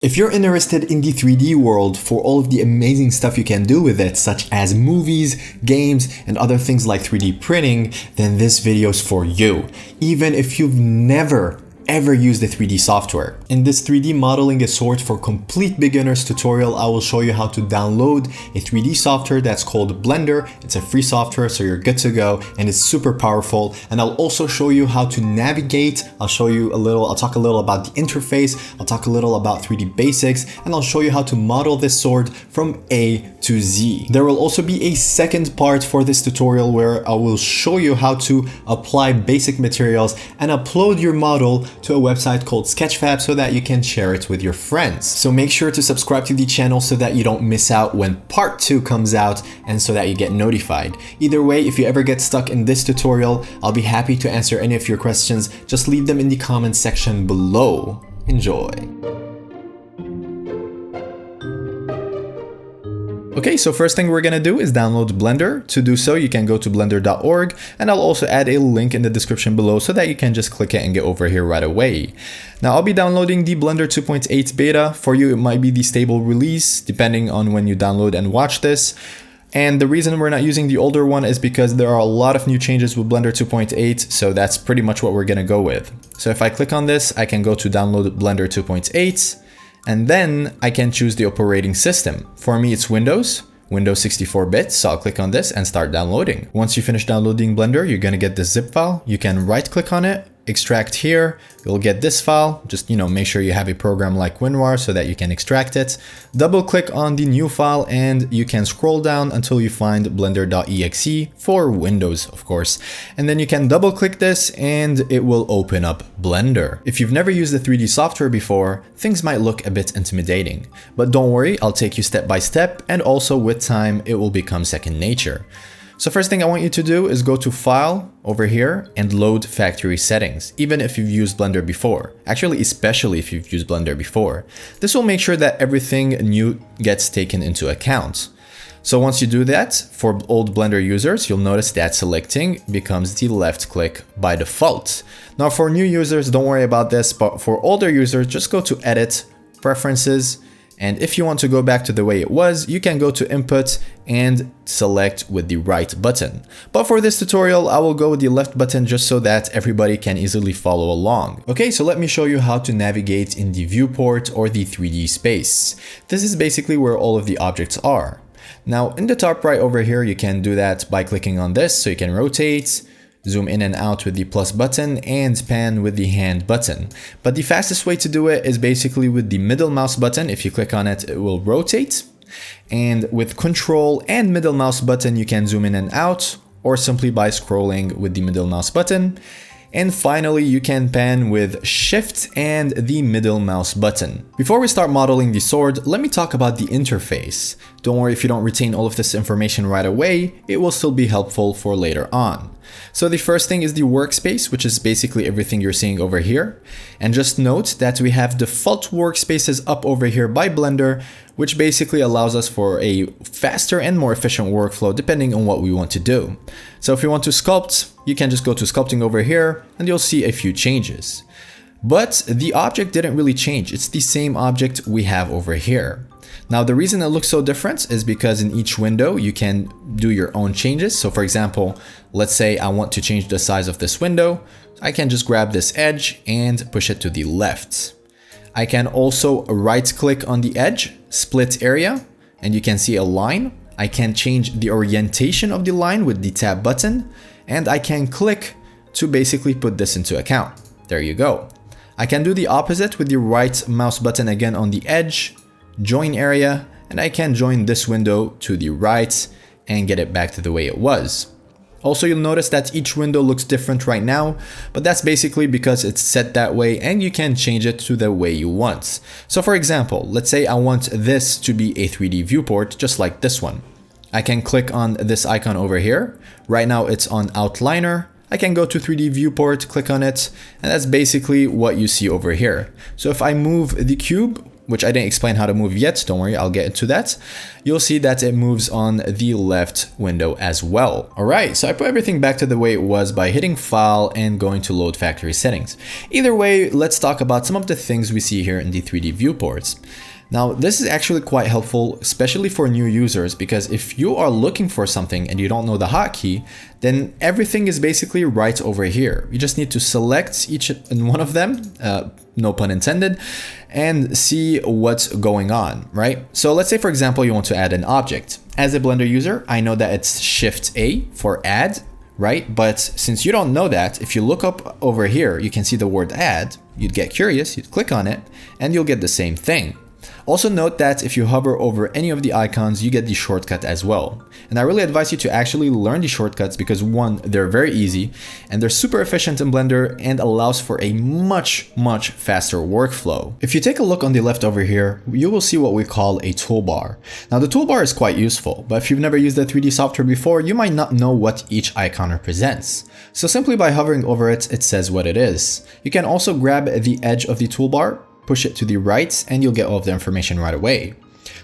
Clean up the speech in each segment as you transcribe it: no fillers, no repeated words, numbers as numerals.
If you're interested in the 3D world for all of the amazing stuff you can do with it, such as movies, games, and other things like 3D printing, then this video is for you. Even if you've never ever used the 3D software. In this 3D modeling a sword for complete beginners tutorial, I will show you how to download a 3D software that's called Blender. It's a free software, so you're good to go, and it's super powerful. And I'll also show you how to navigate. I'll talk a little about the interface. I'll talk a little about 3D basics, and I'll show you how to model this sword from A to Z. There will also be a second part for this tutorial where I will show you how to apply basic materials and upload your model to a website called Sketchfab so that you can share it with your friends. So make sure to subscribe to the channel so that you don't miss out when part 2 comes out and so that you get notified. Either way, if you ever get stuck in this tutorial, I'll be happy to answer any of your questions. Just leave them in the comments section below. Enjoy. Okay, so first thing we're gonna do is download Blender. To do so, you can go to blender.org, and I'll also add a link in the description below so that you can just click it and get over here right away. Now, I'll be downloading the Blender 2.8 beta. For you, it might be the stable release, depending on when you download and watch this. And the reason we're not using the older one is because there are a lot of new changes with Blender 2.8, so that's pretty much what we're gonna go with. So if I click on this, I can go to download Blender 2.8, and then I can choose the operating system. For me, it's Windows 64-bit, so I'll click on this and start downloading. Once you finish downloading Blender, you're gonna get this zip file. You can right click on it, extract here, you'll get this file. Just, make sure you have a program like WinRAR so that you can extract it. Double click on the new file and you can scroll down until you find blender.exe for Windows, of course. And then you can double click this and it will open up Blender. If you've never used the 3D software before, things might look a bit intimidating, but don't worry, I'll take you step by step, and also with time, it will become second nature. So first thing I want you to do is go to File over here and load factory settings, even if you've used Blender before. Actually, especially if you've used Blender before. This will make sure that everything new gets taken into account. So once you do that, for old Blender users, you'll notice that selecting becomes the left click by default. Now for new users, don't worry about this, but for older users, just go to Edit, Preferences, and if you want to go back to the way it was, you can go to Input and select with the right button. But for this tutorial, I will go with the left button just so that everybody can easily follow along. Okay, so let me show you how to navigate in the viewport or the 3D space. This is basically where all of the objects are. Now, in the top right over here, you can do that by clicking on this, so you can rotate, zoom in and out with the plus button, and pan with the hand button. But the fastest way to do it is basically with the middle mouse button. If you click on it, it will rotate. And with control and middle mouse button, you can zoom in and out, or simply by scrolling with the middle mouse button. And finally, you can pan with Shift and the middle mouse button. Before we start modeling the sword, let me talk about the interface. Don't worry if you don't retain all of this information right away, it will still be helpful for later on. So the first thing is the workspace, which is basically everything you're seeing over here. And just note that we have default workspaces up over here by Blender, which basically allows us for a faster and more efficient workflow depending on what we want to do. So if you want to sculpt, you can just go to Sculpting over here and you'll see a few changes. But the object didn't really change. It's the same object we have over here. Now, the reason it looks so different is because in each window, you can do your own changes. So for example, let's say I want to change the size of this window. I can just grab this edge and push it to the left. I can also right click on the edge, split area, and you can see a line. I can change the orientation of the line with the tab button, and I can click to basically put this into account. There you go. I can do the opposite with the right mouse button again on the edge, join area, and I can join this window to the right and get it back to the way it was. Also, you'll notice that each window looks different right now, but that's basically because it's set that way and you can change it to the way you want. So for example, let's say I want this to be a 3D viewport, just like this one. I can click on this icon over here. Right now it's on Outliner. I can go to 3D viewport, click on it, and that's basically what you see over here. So if I move the cube which I didn't explain how to move yet, don't worry, I'll get into that, you'll see that it moves on the left window as well. Alright, so I put everything back to the way it was by hitting File and going to Load Factory Settings. Either way, let's talk about some of the things we see here in the 3D viewports. Now, this is actually quite helpful, especially for new users, because if you are looking for something and you don't know the hotkey, then everything is basically right over here. You just need to select each and one of them, no pun intended, and see what's going on, right? So let's say, for example, you want to add an object. As a Blender user, I know that it's Shift A for add, right? But since you don't know that, if you look up over here, you can see the word add, you'd get curious, you'd click on it, and you'll get the same thing. Also note that if you hover over any of the icons, you get the shortcut as well. And I really advise you to actually learn the shortcuts because one, they're very easy and they're super efficient in Blender and allows for a much faster workflow. If you take a look on the left over here, you will see what we call a toolbar. Now the toolbar is quite useful, but if you've never used the 3D software before, you might not know what each icon represents. So simply by hovering over it, it says what it is. You can also grab the edge of the toolbar, push it to the right, and you'll get all of the information right away.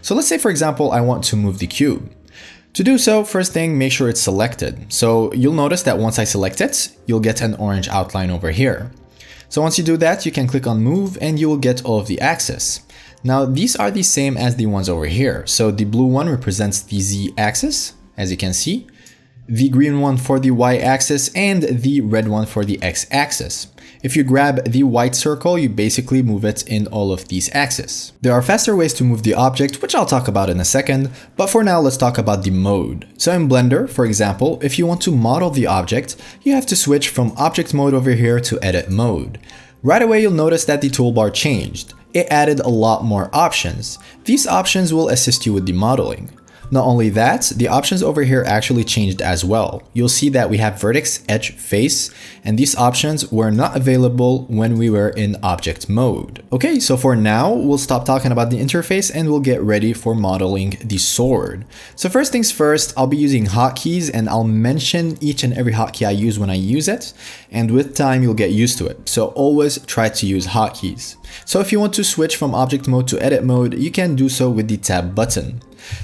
So let's say, for example, I want to move the cube. To do so, first thing, make sure it's selected. So you'll notice that once I select it, you'll get an orange outline over here. So once you do that, you can click on move and you will get all of the axis. Now these are the same as the ones over here. So the blue one represents the Z axis, as you can see, the green one for the Y axis, and the red one for the X axis. If you grab the white circle, you basically move it in all of these axes. There are faster ways to move the object, which I'll talk about in a second, but for now let's talk about the mode. So in Blender, for example, if you want to model the object, you have to switch from object mode over here to edit mode. Right away you'll notice that the toolbar changed. It added a lot more options. These options will assist you with the modeling. Not only that, the options over here actually changed as well. You'll see that we have vertex, edge, face, and these options were not available when we were in object mode. Okay, so for now, we'll stop talking about the interface and we'll get ready for modeling the sword. So first things first, I'll be using hotkeys and I'll mention each and every hotkey I use when I use it, and with time you'll get used to it. So always try to use hotkeys. So if you want to switch from object mode to edit mode, you can do so with the tab button.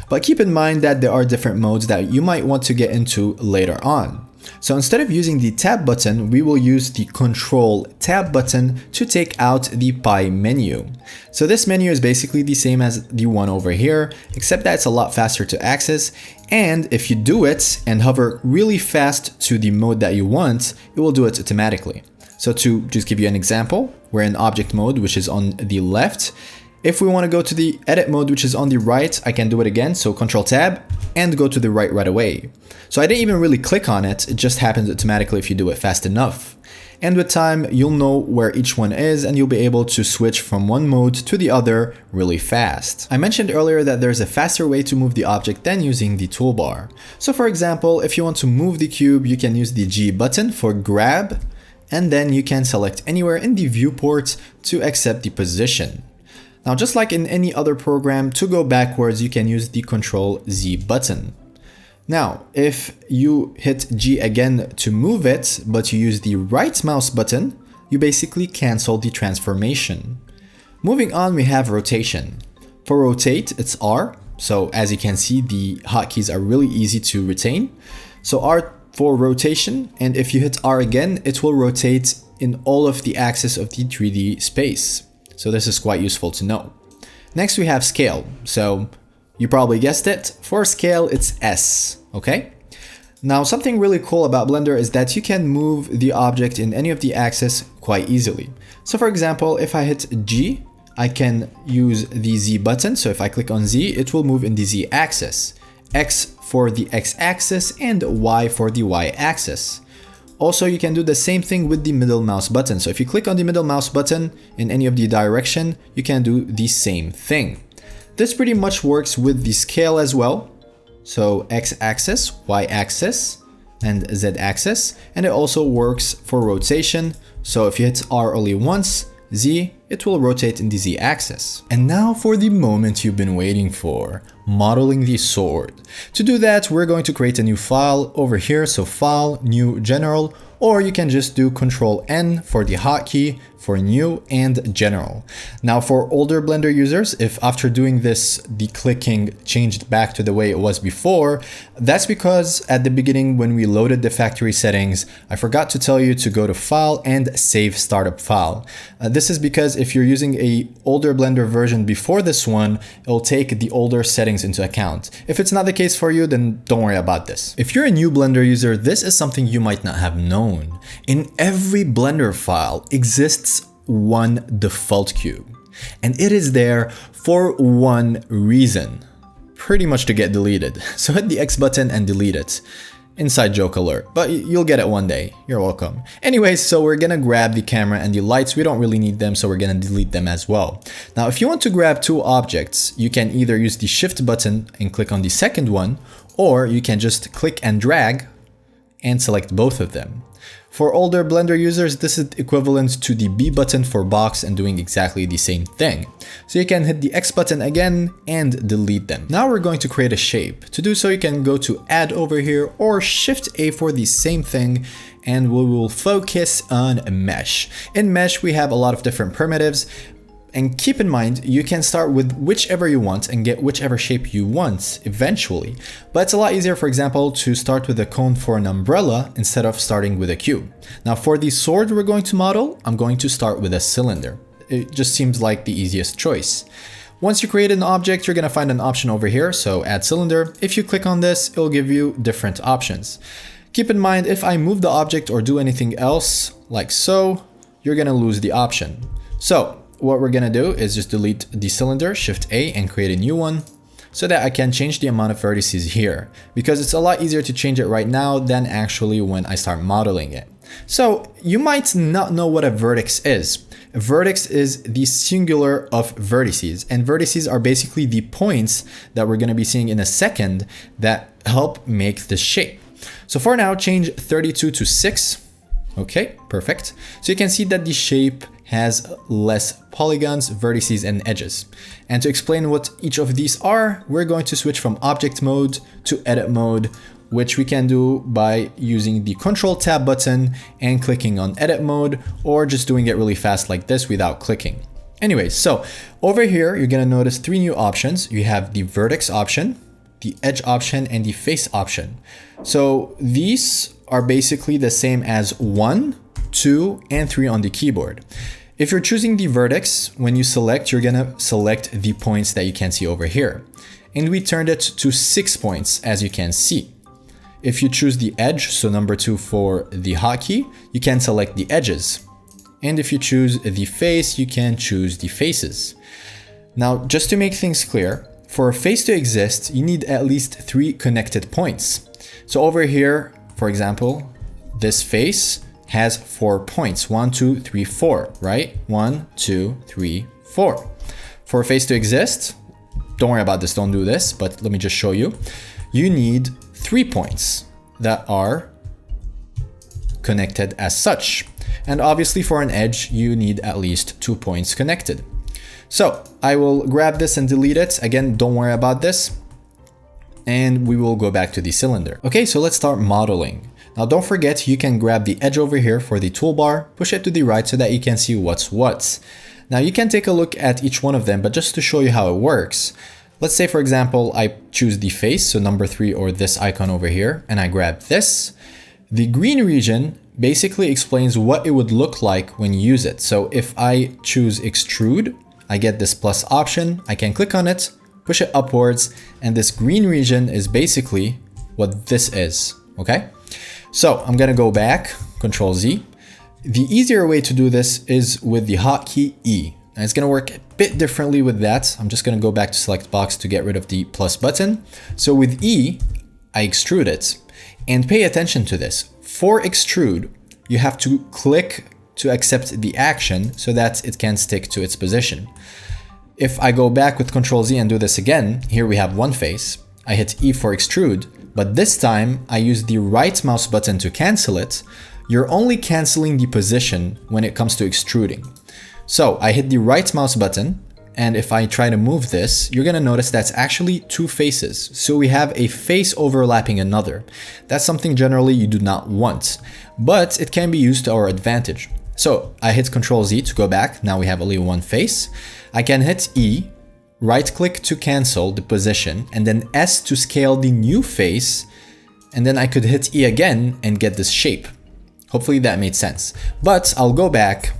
But keep in mind that there are different modes that you might want to get into later on. So instead of using the tab button, we will use the control tab button to take out the pie menu. So this menu is basically the same as the one over here, except that it's a lot faster to access. And if you do it and hover really fast to the mode that you want, it will do it automatically. So to just give you an example, we're in object mode, which is on the left. If we want to go to the edit mode, which is on the right, I can do it again. So Control Tab and go to the right away. So I didn't even really click on it. It just happens automatically if you do it fast enough. And with time, you'll know where each one is and you'll be able to switch from one mode to the other really fast. I mentioned earlier that there's a faster way to move the object than using the toolbar. So for example, if you want to move the cube, you can use the G button for grab, and then you can select anywhere in the viewport to accept the position. Now, just like in any other program, to go backwards, you can use the Control Z button. Now, if you hit G again to move it, but you use the right mouse button, you basically cancel the transformation. Moving on, we have rotation. For rotate, it's R. So as you can see, the hotkeys are really easy to retain. So R for rotation, and if you hit R again, it will rotate in all of the axes of the 3D space. So this is quite useful to know. Next we have scale. So you probably guessed it. For scale, it's S, okay? Now something really cool about Blender is that you can move the object in any of the axes quite easily. So for example, if I hit G, I can use the Z button. So if I click on Z, it will move in the Z axis. X for the X axis and Y for the Y axis. Also, you can do the same thing with the middle mouse button. So if you click on the middle mouse button in any of the direction, you can do the same thing. This pretty much works with the scale as well. So X axis, Y axis, and Z axis. And it also works for rotation. So if you hit R only once, Z, it will rotate in the Z-axis. And now for the moment you've been waiting for, modeling the sword. To do that, we're going to create a new file over here, so File, New, General, or you can just do Control N for the hotkey for New and General. Now for older Blender users, if after doing this, the clicking changed back to the way it was before, that's because at the beginning when we loaded the factory settings, I forgot to tell you to go to File and Save Startup File. This is because if you're using a older Blender version before this one, it'll take the older settings into account. If it's not the case for you, then don't worry about this. If you're a new Blender user, this is something you might not have known. In every Blender file exists one default cube, and it is there for one reason, pretty much to get deleted. So hit the X button and delete it. Inside joke alert, but you'll get it one day. You're welcome. Anyways, so we're gonna grab the camera and the lights. We don't really need them, so we're gonna delete them as well. Now, if you want to grab two objects, you can either use the Shift button and click on the second one, or you can just click and drag and select both of them. For older Blender users, this is equivalent to the B button for box and doing exactly the same thing. So you can hit the X button again and delete them. Now we're going to create a shape. To do so, you can go to Add over here or Shift A for the same thing, and we will focus on Mesh. In Mesh, we have a lot of different primitives. And keep in mind, you can start with whichever you want and get whichever shape you want eventually. But it's a lot easier, for example, to start with a cone for an umbrella instead of starting with a cube. Now for the sword we're going to model, I'm going to start with a cylinder. It just seems like the easiest choice. Once you create an object, you're going to find an option over here, so add cylinder. If you click on this, it'll give you different options. Keep in mind, if I move the object or do anything else, like so, you're going to lose the option. So what we're gonna do is just delete the cylinder, Shift A, and create a new one so that I can change the amount of vertices here, because it's a lot easier to change it right now than actually when I start modeling it. So you might not know what a vertex is. A vertex is the singular of vertices, and vertices are basically the points that we're gonna be seeing in a second that help make the shape. So for now, change 32 to 6. Okay, perfect. So you can see that the shape has less polygons, vertices, and edges. And to explain what each of these are, we're going to switch from object mode to edit mode, which we can do by using the Control Tab button and clicking on edit mode, or just doing it really fast like this without clicking. Anyways, so over here, you're gonna notice three new options. You have the vertex option, the edge option, and the face option. So these are basically the same as 1, 2, and 3 on the keyboard. If you're choosing the vertex, when you select, you're gonna select the points that you can see over here. And we turned it to 6 points, as you can see. If you choose the edge, so number 2 for the hotkey, you can select the edges. And if you choose the face, you can choose the faces. Now, just to make things clear, for a face to exist, you need at least 3 connected points. So over here, for example, this face has 4 points, 1, 2, 3, 4, right? 1, 2, 3, 4. For a face to exist, don't worry about this, don't do this, but let me just show you. You need 3 points that are connected as such. And obviously for an edge, you need at least 2 points connected. So I will grab this and delete it. Again, don't worry about this. And we will go back to the cylinder. Okay, so let's start modeling. Now don't forget, you can grab the edge over here for the toolbar, push it to the right so that you can see what's what. Now you can take a look at each one of them, but just to show you how it works. Let's say, for example, I choose the face, so number 3 or this icon over here, and I grab this. The green region basically explains what it would look like when you use it. So if I choose extrude, I get this plus option, I can click on it, push it upwards, and this green region is basically what this is, okay? So I'm gonna go back, Control Z. The easier way to do this is with the hotkey E. And it's gonna work a bit differently with that. I'm just gonna go back to select box to get rid of the plus button. So with E, I extrude it. And pay attention to this. For extrude, you have to click to accept the action so that it can stick to its position. If I go back with Control Z and do this again, here we have one face. I hit E for extrude, but this time I use the right mouse button to cancel it. You're only canceling the position when it comes to extruding. So I hit the right mouse button, and if I try to move this, you're gonna notice that's actually two faces. So we have a face overlapping another. That's something generally you do not want, but it can be used to our advantage. So I hit Ctrl Z to go back. Now we have only one face. I can hit E, right click to cancel the position, and then S to scale the new face. And then I could hit E again and get this shape. Hopefully that made sense. But I'll go back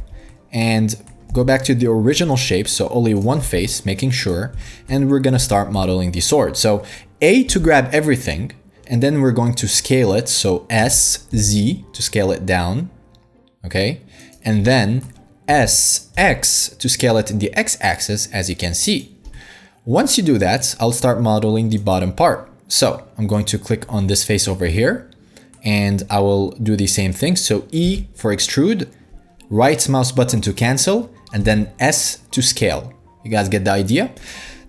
and go back to the original shape, so only one face, making sure, and we're gonna start modeling the sword. So A to grab everything, and then we're going to scale it, so S, Z to scale it down, okay? And then S, X to scale it in the X-axis, as you can see. Once you do that, I'll start modeling the bottom part. So I'm going to click on this face over here, and I will do the same thing. So E for extrude, right mouse button to cancel, and then S to scale. You guys get the idea?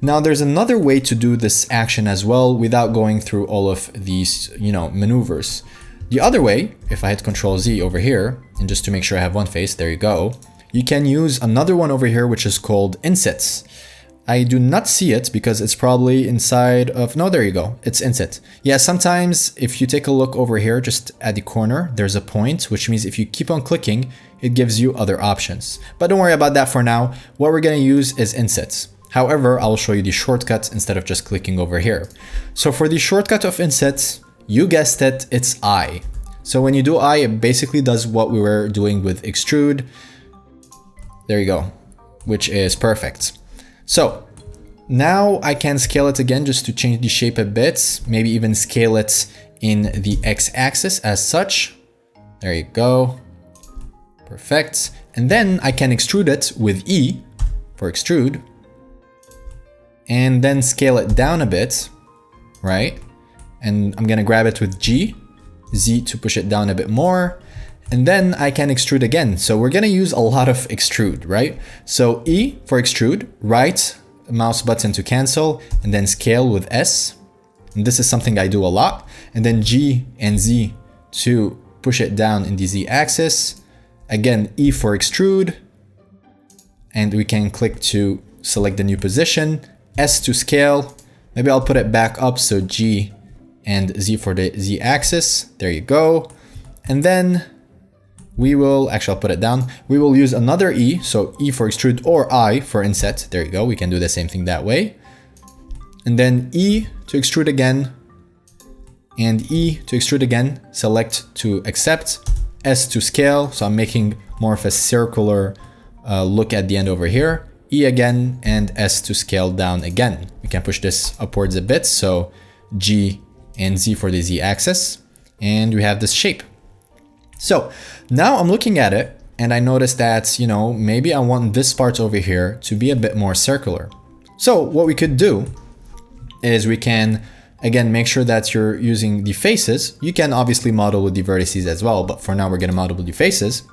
Now there's another way to do this action as well without going through all of these, maneuvers. The other way, if I hit Ctrl Z over here, and just to make sure I have one face, there you go, you can use another one over here, which is called insets. I do not see it because it's probably inside of, no, there you go, it's inset. Yeah, sometimes if you take a look over here, just at the corner, there's a point, which means if you keep on clicking, it gives you other options. But don't worry about that for now. What we're gonna use is insets. However, I will show you the shortcut instead of just clicking over here. So for the shortcut of insets, you guessed it, it's I. So when you do I, it basically does what we were doing with extrude. There you go, which is perfect. So now I can scale it again just to change the shape a bit, maybe even scale it in the X-axis as such. There you go. Perfect. And then I can extrude it with E for extrude, and then scale it down a bit, right? And I'm gonna grab it with G, Z to push it down a bit more. And then I can extrude again. So we're gonna use a lot of extrude, right? So E for extrude, right mouse button to cancel, and then scale with S. And this is something I do a lot. And then G and Z to push it down in the Z axis. Again, E for extrude. And we can click to select the new position. S to scale. Maybe I'll put it back up. So G and Z for the Z axis. There you go. And then we will, actually I'll put it down. We will use another E, so E for extrude or I for inset. There you go, we can do the same thing that way. And then E to extrude again, and E to extrude again, select to accept, S to scale, so I'm making more of a circular look at the end over here. E again, and S to scale down again. We can push this upwards a bit, so G and Z for the Z axis, and we have this shape. So now I'm looking at it and I noticed that, maybe I want this part over here to be a bit more circular. So what we could do is we can, again, make sure that you're using the faces. You can obviously model with the vertices as well, but for now we're gonna model with the faces.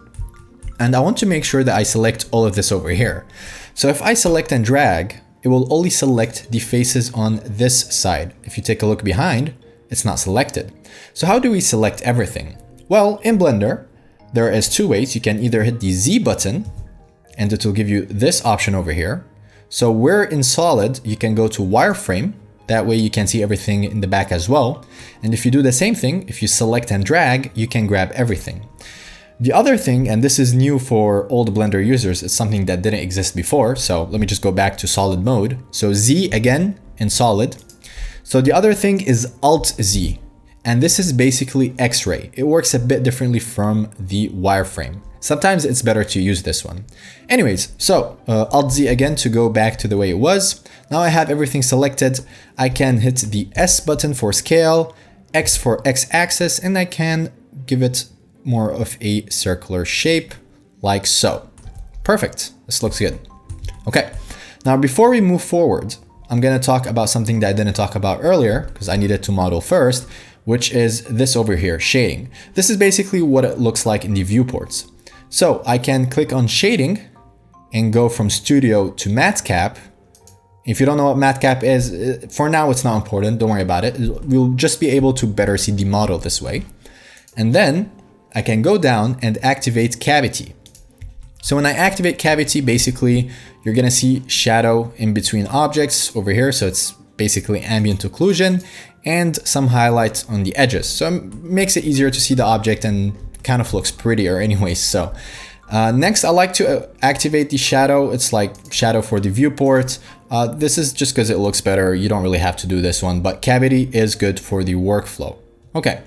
And I want to make sure that I select all of this over here. So if I select and drag, it will only select the faces on this side. If you take a look behind, it's not selected. So how do we select everything? Well, in Blender, there is two ways. You can either hit the Z button, and it will give you this option over here. So where in solid, you can go to wireframe. That way you can see everything in the back as well. And if you do the same thing, if you select and drag, you can grab everything. The other thing, and this is new for old Blender users, it's something that didn't exist before. So let me just go back to solid mode. So Z again in solid. So the other thing is Alt Z. And this is basically X-ray. It works a bit differently from the wireframe. Sometimes it's better to use this one. Anyways, so Alt Z again to go back to the way it was. Now I have everything selected. I can hit the S button for scale, X for X-axis, and I can give it more of a circular shape like so. Perfect. This looks good. Okay. Now before we move forward, I'm going to talk about something that I didn't talk about earlier because I needed to model first, which is this over here, shading. This is basically what it looks like in the viewports. So I can click on shading and go from studio to matcap. If you don't know what matcap is, for now it's not important, don't worry about it. We'll just be able to better see the model this way. And then I can go down and activate cavity. So when I activate cavity, basically you're gonna see shadow in between objects over here. So it's basically ambient occlusion and some highlights on the edges. So it makes it easier to see the object and kind of looks prettier anyways. So next, I like to activate the shadow. It's like shadow for the viewport. This is just because it looks better. You don't really have to do this one, but cavity is good for the workflow. Okay,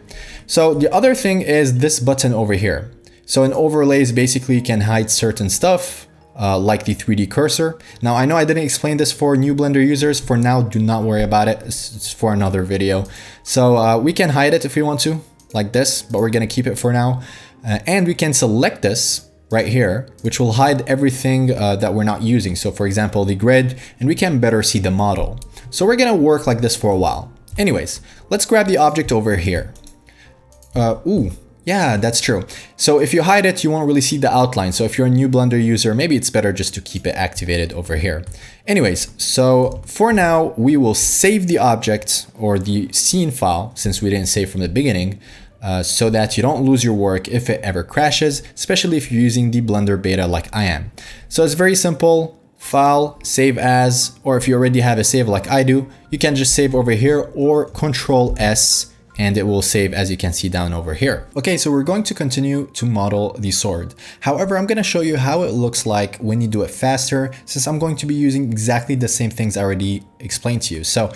so the other thing is this button over here. So in overlays, basically you can hide certain stuff like the 3D cursor. Now, I know I didn't explain this for new Blender users. For now, do not worry about it. It's for another video. So we can hide it if we want to, like this, but we're gonna keep it for now. And we can select this right here, which will hide everything that we're not using. So for example, the grid, and we can better see the model. So we're gonna work like this for a while. Anyways, let's grab the object over here. Yeah, that's true. So if you hide it, you won't really see the outline. So if you're a new Blender user, maybe it's better just to keep it activated over here. Anyways, so for now, we will save the object or the scene file, since we didn't save from the beginning, so that you don't lose your work if it ever crashes, especially if you're using the Blender beta like I am. So it's very simple. File, save as, or if you already have a save like I do, you can just save over here or Control S and it will save, as you can see down over here. Okay, so we're going to continue to model the sword. However, I'm gonna show you how it looks like when you do it faster, since I'm going to be using exactly the same things I already explained to you. So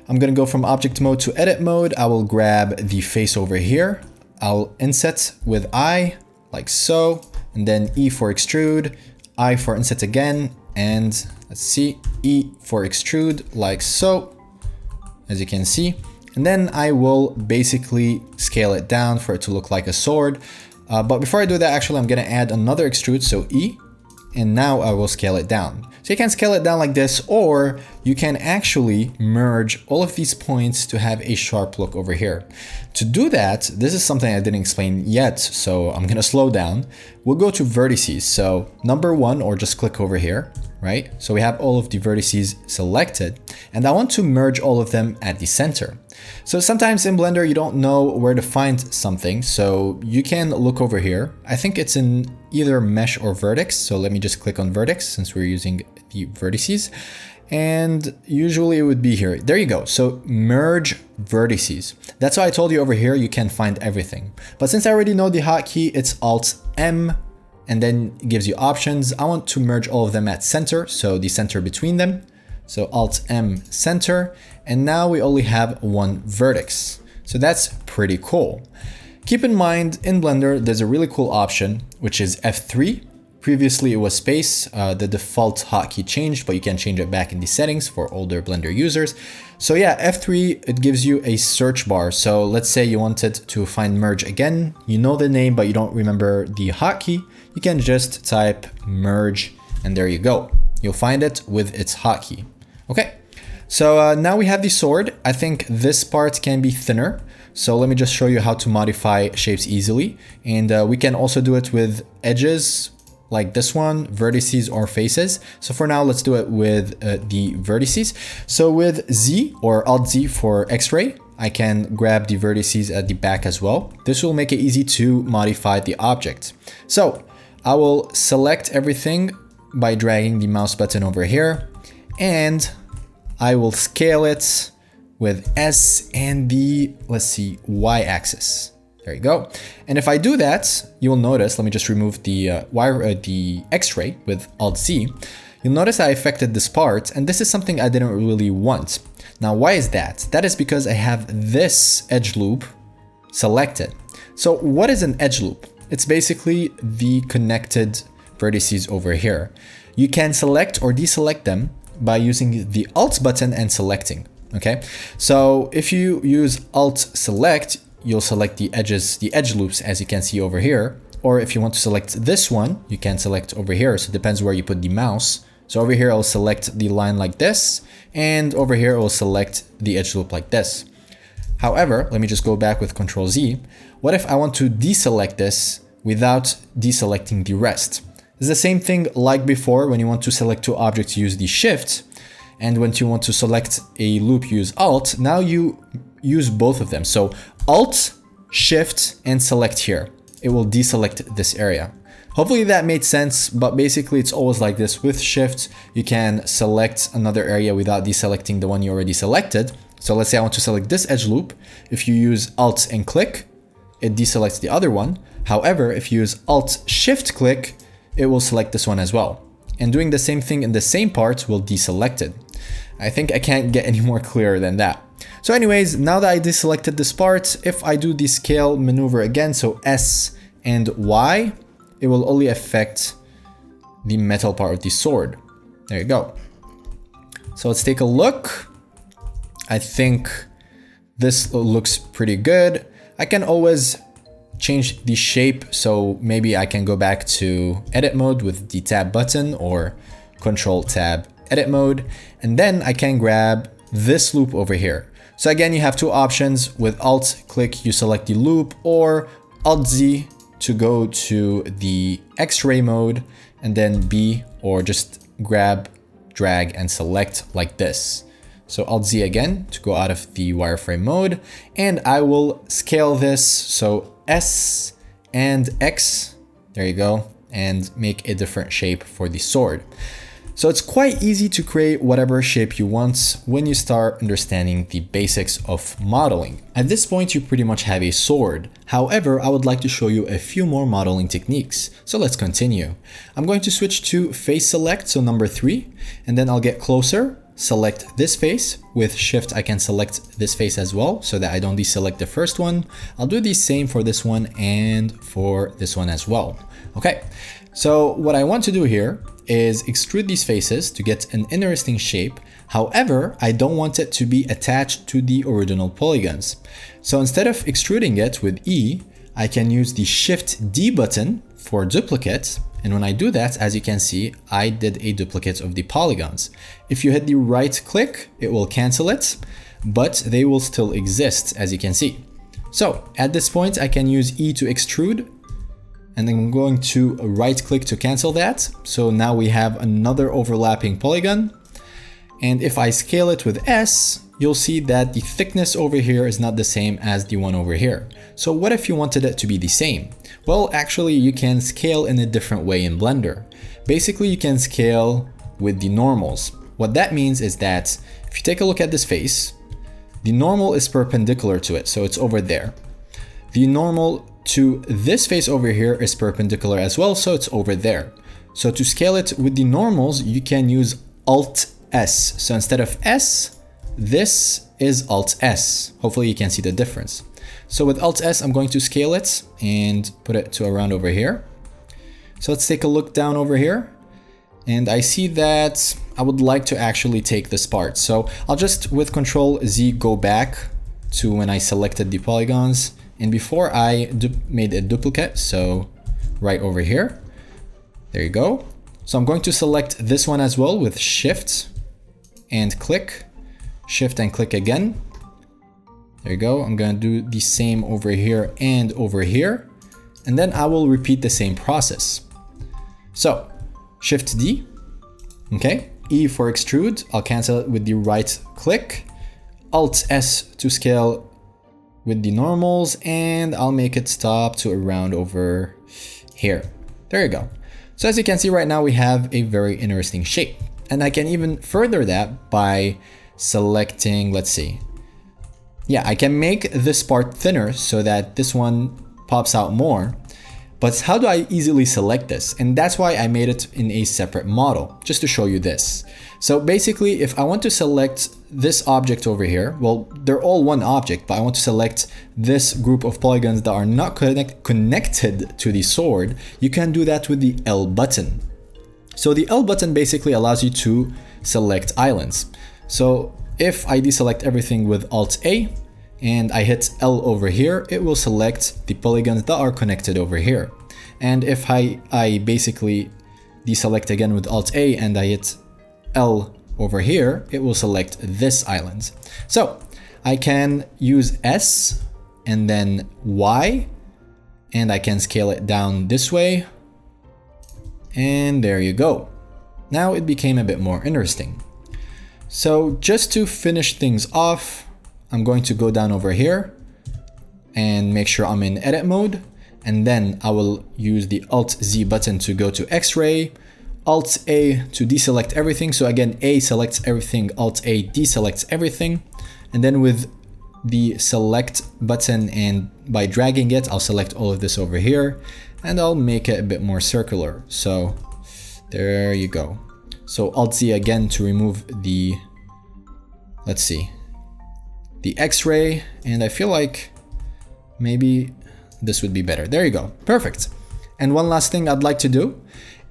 I'm gonna go from object mode to edit mode. I will grab the face over here. I'll inset with I, like so, and then E for extrude, I for inset again, and let's see, E for extrude, like so, as you can see. And then I will basically scale it down for it to look like a sword. But before I do that, actually, I'm gonna add another extrude, so E, and now I will scale it down. So you can scale it down like this, or you can actually merge all of these points to have a sharp look over here. To do that, this is something I didn't explain yet, so I'm gonna slow down. We'll go to vertices. So number one, or just click over here, right? So we have all of the vertices selected, and I want to merge all of them at the center. So sometimes in Blender, you don't know where to find something, so you can look over here. I think it's in either mesh or vertex. So let me just click on vertex since we're using the vertices. And usually it would be here. There you go. So merge vertices. That's why I told you over here, you can find everything. But since I already know the hotkey, it's Alt M, and then it gives you options. I want to merge all of them at center, so the center between them. So Alt M center, and now we only have one vertex. So that's pretty cool. Keep in mind, in Blender, there's a really cool option, which is F3. Previously it was space. The default hotkey changed, but you can change it back in the settings for older Blender users. So yeah, F3, it gives you a search bar. So let's say you wanted to find merge again. You know the name, but you don't remember the hotkey. You can just type merge, and there you go. You'll find it with its hotkey. Okay, so now we have the sword. I think this part can be thinner. So let me just show you how to modify shapes easily. And we can also do it with edges like this one, vertices or faces. So for now, let's do it with the vertices. So with Z or Alt Z for X-ray, I can grab the vertices at the back as well. This will make it easy to modify the object. So I will select everything by dragging the mouse button over here, and I will scale it with S and the, let's see, Y axis. There you go. And if I do that, you will notice, let me just remove the the X-ray with Alt Z. You'll notice I affected this part, and this is something I didn't really want. Now, why is that? That is because I have this edge loop selected. So what is an edge loop? It's basically the connected vertices over here. You can select or deselect them by using the Alt button and selecting, okay? So if you use Alt select, you'll select the edges, the edge loops, as you can see over here. Or if you want to select this one, you can select over here. So it depends where you put the mouse. So over here, I'll select the line like this, and over here, I'll select the edge loop like this. However, let me just go back with Control Z. What if I want to deselect this without deselecting the rest? It's the same thing like before. When you want to select two objects, use the Shift, and when you want to select a loop, use Alt. Now you use both of them. So Alt, Shift, and select here. It will deselect this area. Hopefully that made sense, but basically it's always like this. With Shift, you can select another area without deselecting the one you already selected. So let's say I want to select this edge loop. If you use Alt and click, it deselects the other one. However, if you use Alt Shift click, it will select this one as well. And doing the same thing in the same part will deselect it. I think I can't get any more clearer than that. So anyways, now that I deselected this part, if I do the scale maneuver again, so S and Y, it will only affect the metal part of the sword. There you go. So let's take a look. I think this looks pretty good. I can always change the shape, so maybe I can go back to edit mode with the tab button or Control Tab edit mode, and then I can grab this loop over here. So again, you have two options. With Alt click, you select the loop, or Alt Z to go to the X-ray mode, and then B, or just grab, drag, and select like this. So Alt Z again to go out of the wireframe mode, and I will scale this, so S and X, there you go, and make a different shape for the sword. So it's quite easy to create whatever shape you want when you start understanding the basics of modeling. At this point, you pretty much have a sword. However, I would like to show you a few more modeling techniques. So let's continue. I'm going to switch to face select, so number 3, and then I'll get closer, select this face. With Shift, I can select this face as well so that I don't deselect the first one. I'll do the same for this one and for this one as well. Okay, so what I want to do here is extrude these faces to get an interesting shape. However, I don't want it to be attached to the original polygons. So instead of extruding it with E, I can use the Shift D button for duplicate. And when I do that, as you can see, I did a duplicate of the polygons. If you hit the right click, it will cancel it, but they will still exist, as you can see. So at this point, I can use E to extrude, and then I'm going to right click to cancel that. So now we have another overlapping polygon. And if I scale it with S, you'll see that the thickness over here is not the same as the one over here. So what if you wanted it to be the same? Well, actually you can scale in a different way in Blender. Basically, you can scale with the normals. What that means is that if you take a look at this face, the normal is perpendicular to it, so it's over there. The normal to this face over here is perpendicular as well, so it's over there. So to scale it with the normals, you can use Alt S. So instead of S, this is Alt S. Hopefully you can see the difference. So with Alt S, I'm going to scale it and put it to around over here. So let's take a look down over here. And I see that I would like to actually take this part. So I'll just with Control Z go back to when I selected the polygons. And before I made a duplicate, so right over here, there you go. So I'm going to select this one as well with Shift and click, Shift and click again. There you go. I'm going to do the same over here and over here. And then I will repeat the same process. So Shift D, okay. E for extrude, I'll cancel it with the right click. Alt S to scale with the normals, and I'll make it stop to around over here. There you go. So as you can see right now, we have a very interesting shape. And I can even further that by selecting, let's see. Yeah, I can make this part thinner so that this one pops out more. But how do I easily select this? And that's why I made it in a separate model, just to show you this. So basically, if I want to select this object over here, well, they're all one object, but I want to select this group of polygons that are not connected to the sword, you can do that with the L button. So the L button basically allows you to select islands. So if I deselect everything with Alt A, and I hit L over here, it will select the polygons that are connected over here. And if I basically deselect again with Alt A and I hit L over here, it will select this island. So I can use S and then Y, and I can scale it down this way. And there you go. Now it became a bit more interesting. So just to finish things off, I'm going to go down over here and make sure I'm in edit mode. and then I will use the Alt-Z button to go to X-ray, Alt-A to deselect everything. So again, A selects everything, Alt-A deselects everything. And then with the select button, and by dragging it, I'll select all of this over here, and I'll make it a bit more circular. So there you go. So Alt-Z again to remove the, let's see, the X-ray, and I feel like maybe this would be better. There you go, perfect. And one last thing I'd like to do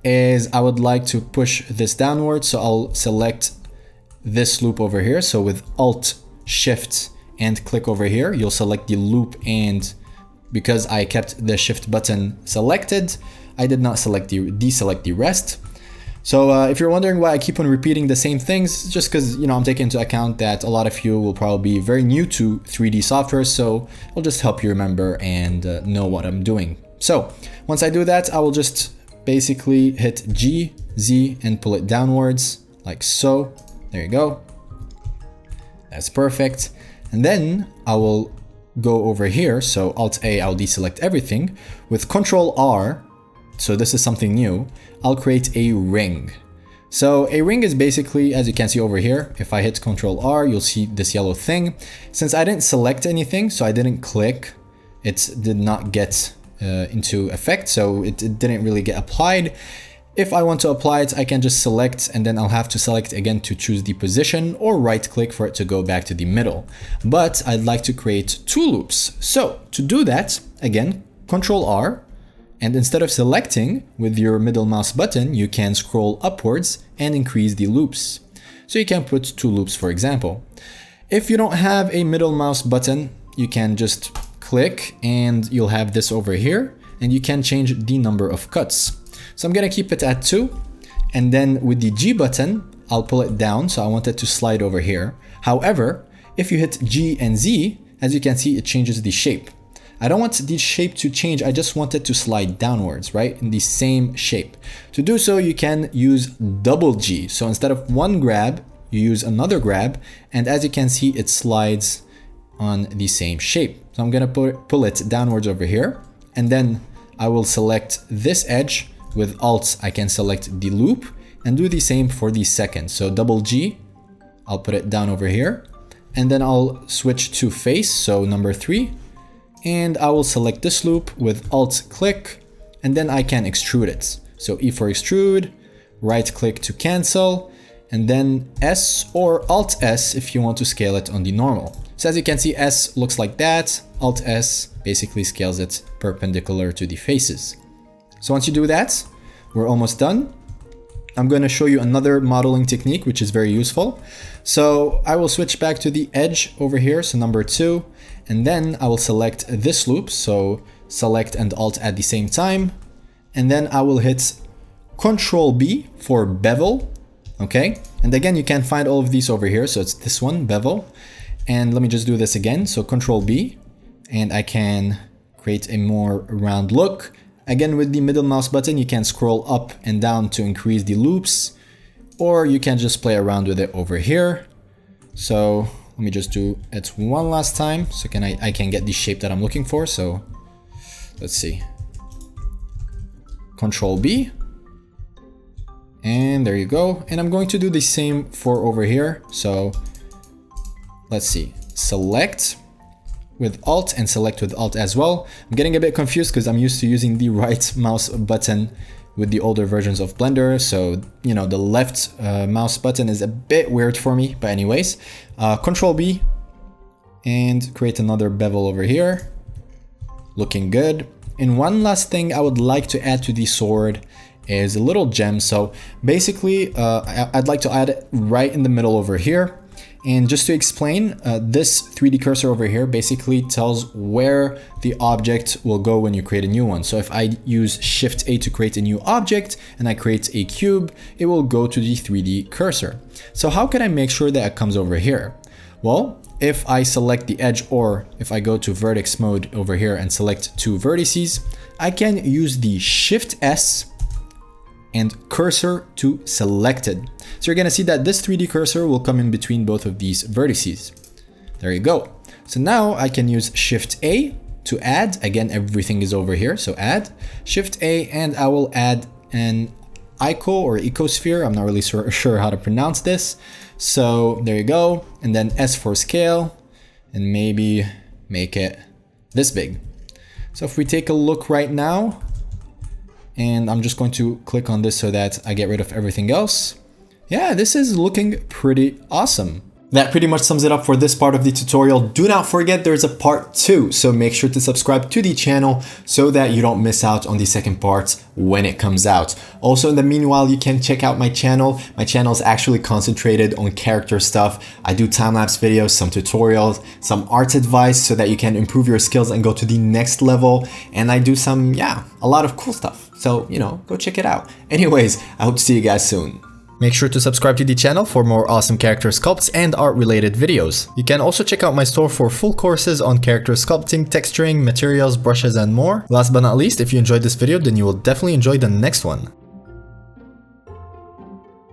is I would like to push this downward. So I'll select this loop over here. So with Alt, Shift, and click over here, you'll select the loop, and because I kept the Shift button selected, I did not deselect the rest. So if you're wondering why I keep on repeating the same things, just because, you know, I'm taking into account that a lot of you will probably be very new to 3D software, so I'll just help you remember and know what I'm doing. So once I do that, I will just basically hit G, Z, and pull it downwards like so. There you go. That's perfect. And then I will go over here. So Alt-A, I'll deselect everything. With Control-R, so this is something new, I'll create a ring. So a ring is basically, as you can see over here, if I hit Control-R, you'll see this yellow thing. Since I didn't select anything, so I didn't click, it did not get into effect, so it didn't really get applied. If I want to apply it, I can just select, and then I'll have to select again to choose the position, or right click for it to go back to the middle. But I'd like to create two loops. So to do that, again, Control-R, and instead of selecting with your middle mouse button, you can scroll upwards and increase the loops. So you can put two loops, for example. If you don't have a middle mouse button, you can just click and you'll have this over here, and you can change the number of cuts. So I'm gonna keep it at 2, and then with the G button, I'll pull it down, so I want it to slide over here. However, if you hit G and Z, as you can see, it changes the shape. I don't want the shape to change, I just want it to slide downwards, right? In the same shape. To do so, you can use double G. So instead of one grab, you use another grab, and as you can see, it slides on the same shape. So I'm gonna pull it downwards over here, and then I will select this edge. With Alt, I can select the loop and do the same for the second. So double G, I'll put it down over here, and then I'll switch to face, so number 3, and I will select this loop with Alt click, and then I can extrude it. So E for extrude, right click to cancel, and then S or Alt S if you want to scale it on the normal. So as you can see, S looks like that. Alt S basically scales it perpendicular to the faces. So once you do that, we're almost done. I'm going to show you another modeling technique, which is very useful. So I will switch back to the edge over here, so number 2, and then I will select this loop. So select and Alt at the same time, and then I will hit Control B for bevel. Okay, and again, you can find all of these over here. So it's this one, bevel. And let me just do this again. So Control B, and I can create a more round look. Again, with the middle mouse button, you can scroll up and down to increase the loops, or you can just play around with it over here. So let me just do it one last time so I can get the shape that I'm looking for. So let's see. Control B. And there you go. And I'm going to do the same for over here. So let's see. Select with Alt and select with Alt as well. I'm getting a bit confused because I'm used to using the right mouse button with the older versions of Blender. So, you know, the left mouse button is a bit weird for me. But anyways, Control B and create another bevel over here. Looking good. And one last thing I would like to add to the sword is a little gem. So basically, I'd like to add it right in the middle over here. And just to explain, this 3D cursor over here basically tells where the object will go when you create a new one. So if I use Shift A to create a new object and I create a cube, it will go to the 3D cursor. So how can I make sure that it comes over here? Well, if I select the edge, or if I go to vertex mode over here and select 2 vertices, I can use the Shift S and cursor to selected. So you're gonna see that this 3D cursor will come in between both of these vertices. There you go. So now I can use Shift A to add. Again, everything is over here. So add, Shift A, and I will add an ico or ecosphere. I'm not really sure how to pronounce this. So there you go. And then S for scale, and maybe make it this big. So if we take a look right now, and I'm just going to click on this so that I get rid of everything else. Yeah, this is looking pretty awesome. That pretty much sums it up for this part of the tutorial. Do not forget there's a part 2, so make sure to subscribe to the channel so that you don't miss out on the second part when it comes out. Also, in the meanwhile, you can check out my channel. My channel is actually concentrated on character stuff. I do time-lapse videos, some tutorials, some art advice so that you can improve your skills and go to the next level. And I do some, a lot of cool stuff. So, go check it out. Anyways, I hope to see you guys soon. Make sure to subscribe to the channel for more awesome character sculpts and art related videos. You can also check out my store for full courses on character sculpting, texturing, materials, brushes, and more. Last but not least, if you enjoyed this video, then you will definitely enjoy the next one.